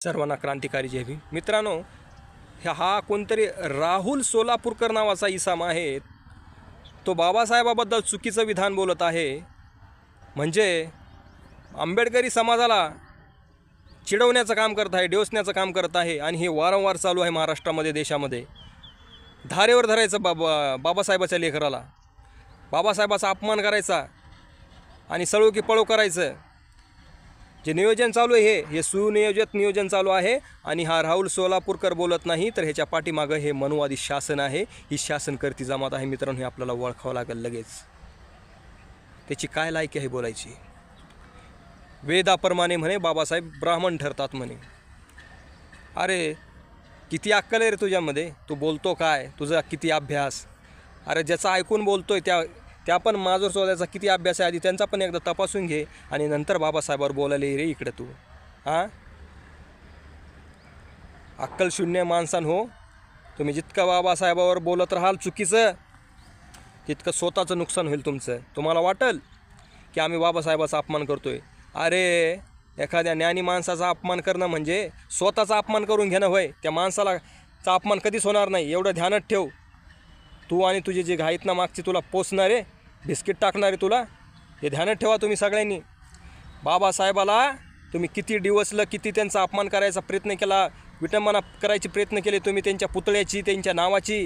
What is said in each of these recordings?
सर्वांना क्रांतिकारी जय भीम. मित्रांनो, हा कोणतरी राहुल सोलापूरकर नावाचा इसम आहे. तो बाबासाहेबाबद्दल चुकीचं विधान बोलत आहे. म्हणजे आंबेडकरी समाजाला चिडवण्याचं काम करत आहे, डिवचण्याचं काम करत आहे. आणि हे वारंवार चालू आहे महाराष्ट्रामध्ये, देशामध्ये. धारेवर धरायचं बाबासाहेबाच्या लेकराला, बाबासाहेबाचा अपमान करायचा आणि सळो की पळो करायचं. जे नियोजन चालू आहे हे सुनियोजित नियोजन चालू आहे. आणि हा राहुल सोलापूरकर बोलत नाही, तर ह्याच्या पाठीमागं हे मनुवादी शासन आहे. ही शासनकर्ती जमात आहे. मित्रांनो, हे आपल्याला ओळखावं लागेल लगेच. त्याची काय लायकी आहे बोलायची? वेदाप्रमाणे म्हणे बाबासाहेब ब्राह्मण ठरतात म्हणे. अरे किती अक्कल आहे रे तुझ्यामध्ये? तू बोलतो काय? तुझा किती अभ्यास? अरे ज्याचा ऐकून बोलतोय त्या पण माजूर शोधायचा किती अभ्यास आहे, आधी त्यांचा पण एकदा तपासून घे आणि नंतर बाबासाहेबावर बोलायला रे इकडे तू. अक्कल शून्य माणसां हो. तुम्ही जितकं बाबासाहेबावर बोलत राहाल चुकीचं, तितकं स्वतःचं नुकसान होईल तुमचं. तुम्हाला वाटेल की आम्ही बाबासाहेबाचा अपमान करतोय. अरे एखाद्या ज्ञानी माणसाचा अपमान करणं म्हणजे स्वतःचा अपमान करून घेणं होय. त्या माणसाला चा अपमान कधीच होणार नाही, एवढं ध्यानात ठेव. तू आणि तुझे जे घाईत ना मागची तुला पोचणारे बिस्किट टाकणारे तुला, हे ध्यानात ठेवा तुम्ही सगळ्यांनी. बाबासाहेबाला तुम्ही किती डिवचलं, किती त्यांचा अपमान करायचा प्रयत्न केला, विटंबना करायचे प्रयत्न केले तुम्ही त्यांच्या पुतळ्याची, त्यांच्या नावाची,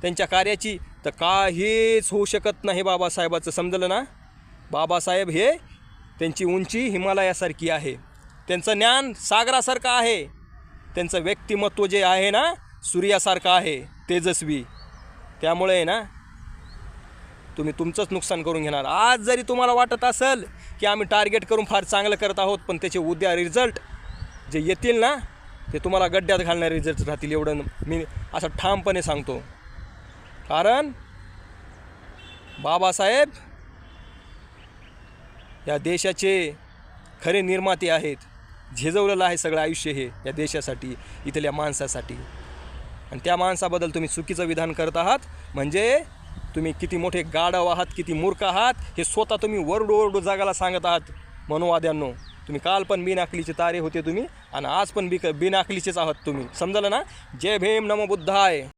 त्यांच्या कार्याची, तर काहीच होऊ शकत नाही बाबासाहेबाचं. समजलं ना? बाबासाहेब हे त्यांची उंची हिमालयासारखी आहे, त्यांचं ज्ञान सागरासारखं आहे, त्यांचं व्यक्तिमत्व जे आहे ना सूर्यासारखं आहे, तेजस्वी. त्यामुळे ना तुम्ही तुमचंच नुकसान करून घेणार. आज जरी तुम्हाला वाटत असेल की आम्ही टार्गेट करून फार चांगलं करत आहोत, पण त्याचे उद्या रिझल्ट जे येतील ना ते तुम्हाला गड्ड्यात घालणारे रिझल्ट राहतील, एवढं मी असं ठामपणे सांगतो. कारण बाबासाहेब या देशाचे खरे निर्माते आहेत. झिजवलेलं आहे सगळं आयुष्य हे या देशासाठी, इथल्या माणसासाठी. आणि त्या माणसाबद्दल तुम्ही चुकीचं विधान करत आहात. म्हणजे तुम्ही किती मोठे गाढव आहात, किती मूर्ख आहात, हे स्वतः तुम्ही वरडू जगाला सांगत आहात. मनुवाद्यांनो, तुम्ही काल पण बिनअकलीचे तारे होते तुम्ही, आणि आज पण बिनअकलीचेच आहात तुम्ही. समजलं ना? जय भीम, नमो बुद्धाय.